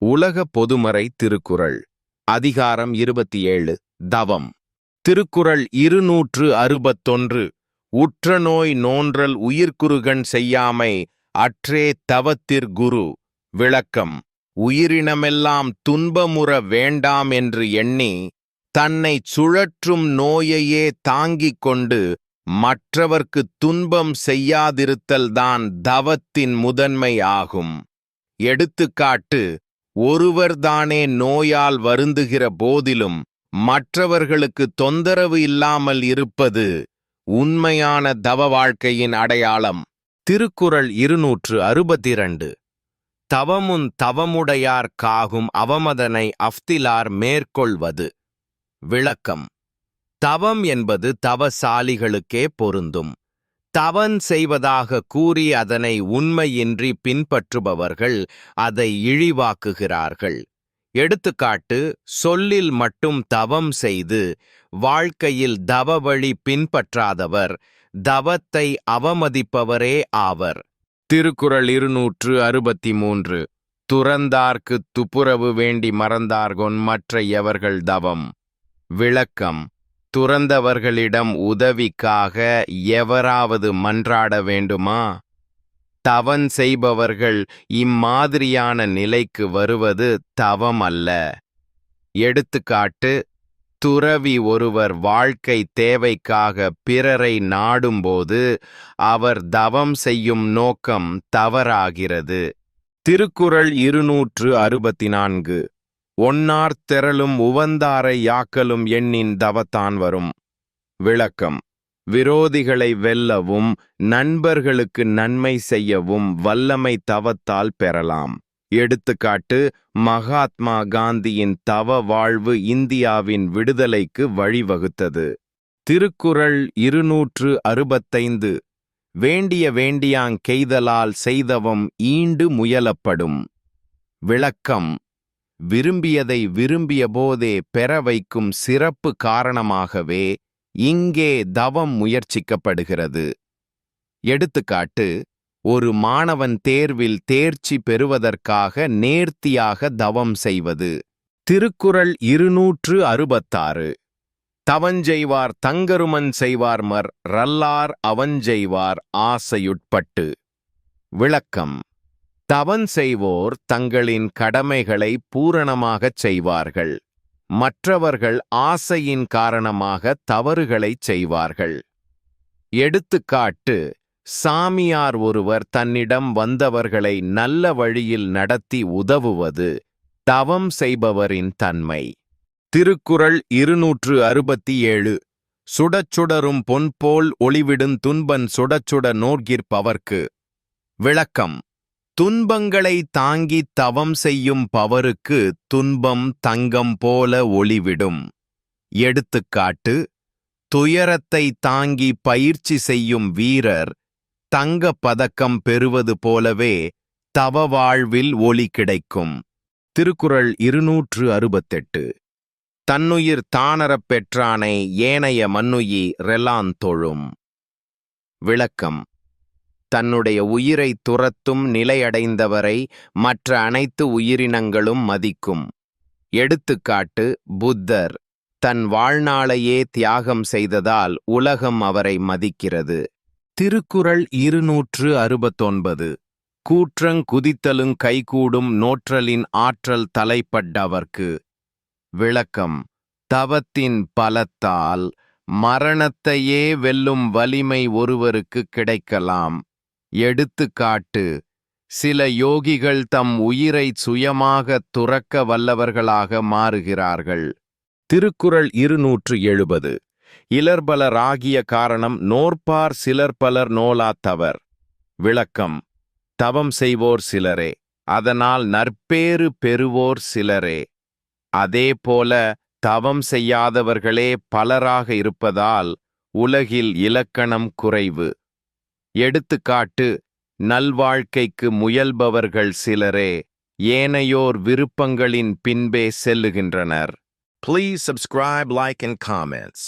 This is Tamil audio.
உலக பொதுமறை திருக்குறள் அதிகாரம் 27 தவம். திருக்குறள் 261. உற்ற நோய் நோன்றல் உயிர்க்குறுகண் செய்யாமை அற்றே தவத்திற் குரு. விளக்கம். உயிரினமெல்லாம் துன்பமுற வேண்டாம் என்று எண்ணி தன்னைச் சுழற்றும் நோயையே தாங்கிக் கொண்டு மற்றவர்க்கு துன்பம் செய்யாதிருத்தல்தான் தவத்தின் முதன்மை ஆகும். எடுத்துக்காட்டு: ஒருவர்தானே நோயால் வருந்துகிற போதிலும் மற்றவர்களுக்கு தொந்தரவு இல்லாமல் இருப்பது உண்மையான தவ வாழ்க்கையின் அடையாளம். திருக்குறள் 262. தவமுன் தவமுடையார் காகும் அவமதனை அஃதிலார் மேற்கொள்வது. விளக்கம். தவம் என்பது தவசாலிகளுக்கே பொருந்தும். தவன் செய்வதாக கூறி அதனை உண்மையின்றி பின்பற்றுபவர்கள் அதை இழிவாக்குகிறார்கள். எடுத்துக்காட்டு: சொல்லில் மட்டும் தவம் செய்து வாழ்க்கையில் தவ வழி பின்பற்றாதவர் தவத்தை அவமதிப்பவரே ஆவர். திருக்குறள் 263. துறந்தார்க்குத் துப்புரவு வேண்டி மறந்தார்கொன் மற்ற எவர்கள் தவம். விளக்கம். துறந்தவர்களிடம் உதவிக்காக எவராவது மன்றாட வேண்டுமா? தவன் செய்பவர்கள் இம்மாதிரியான நிலைக்கு வருவது தவம் அல்ல. எடுத்துக்காட்டு: துறவி ஒருவர் வாழ்க்கை தேவைக்காக பிறரை நாடும்போது அவர் தவம் செய்யும் நோக்கம் தவறாகிறது. திருக்குறள் 264. ஒன்னார் தெறலும் உவந்தாரை யாக்கலும் எண்ணின் தவத்தான் வரும். விளக்கம். விரோதிகளை வெல்லவும் நண்பர்களுக்கு நன்மை செய்யவும் வல்லமை தவத்தால் பெறலாம். எடுத்துக்காட்டு: மகாத்மா காந்தியின் தவ வாழ்வு இந்தியாவின் விடுதலைக்கு வழிவகுத்தது. திருக்குறள் 265. வேண்டிய வேண்டியாங் கெய்தலால் செய்தவம் ஈண்டு முயலப்படும். விளக்கம். விரும்பியதை விரும்பிய போதே பெற வைக்கும் சிறப்பு காரணமாகவே இங்கே தவம் முயற்சிக்கப்படுகிறது. எடுத்துக்காட்டு: ஒரு மாணவன் தேர்வில் தேர்ச்சி பெறுவதற்காக நேர்த்தியாக தவம் செய்வது. திருக்குறள் 266. தவஞ்செய்வார் தங்கருமன் செய்வார் மர் ரல்லார் அவஞ்செய்வார் ஆசையுட்பட்டு. விளக்கம். தவன் செய்வோர் தங்களின் கடமைகளை பூரணமாகச் செய்வார்கள். மற்றவர்கள் ஆசையின் காரணமாக தவறுகளைச் செய்வார்கள். எடுத்துக்காட்டு: சாமியார் ஒருவர் தன்னிடம் வந்தவர்களை நல்ல வழியில் நடத்தி உதவுவது தவம் செய்பவரின் தன்மை. திருக்குறள் 267. சுடச்சுடரும் பொன்போல் ஒளிவிடுந் துன்பன் சுடச்சுட நோர்கிற்பவர்க்கு. விளக்கம். துன்பங்களை தாங்கி தவம் செய்யும் பவருக்கு துன்பம் தங்கம் போல ஒளிவிடும். எடுத்துக்காட்டு: துயரத்தை தாங்கி பயிற்சி செய்யும் வீரர் தங்கப் பதக்கம் பெறுவது போலவே தவ வாழ்வில் ஒளி கிடைக்கும். திருக்குறள் 268. தன்னுயிர் தானறப் பெற்றானை ஏனைய மன்னுயி ரெலாந் தொழும். விளக்கம். தன்னுடைய உயிரை துரத்தும் நிலையடைந்தவரை மற்ற அனைத்து உயிரினங்களும் மதிக்கும். எடுத்துக்காட்டு: புத்தர் தன் வாழ்நாளையே தியாகம் செய்ததால் உலகம் அவரை மதிக்கிறது. திருக்குறள் 269. கூற்றங் குதித்தலுங் கைகூடும் நோற்றலின் ஆற்றல் தலைப்பட்டவர்க்கு. விளக்கம். தவத்தின் பலத்தால் மரணத்தையே வெல்லும் வலிமை ஒருவருக்கு கிடைக்கலாம். எடுத்துக்காட்டு: சில யோகிகள் தம் உயிரை சுயமாக துறக்க வல்லவர்களாக மாறுகிறார்கள். திருக்குறள் 270. இலர்பலர் ஆகிய காரணம் நோற்பார் சிலர் பலர் நோலாத்தவர். விளக்கம். தவம் செய்வோர் சிலரே, அதனால் நற்பேறு பெறுவோர் சிலரே. அதேபோல தவம் செய்யாதவர்களே பலராக இருப்பதால் உலகில் இலக்கணம் குறைவு. எடுத்துக்காட்டு: நல்வாழ்க்கைக்கு முயல்பவர்கள் சிலரே, ஏனையோர் விருப்பங்களின் பின்பே செல்லுகின்றனர். Please subscribe, like and comments.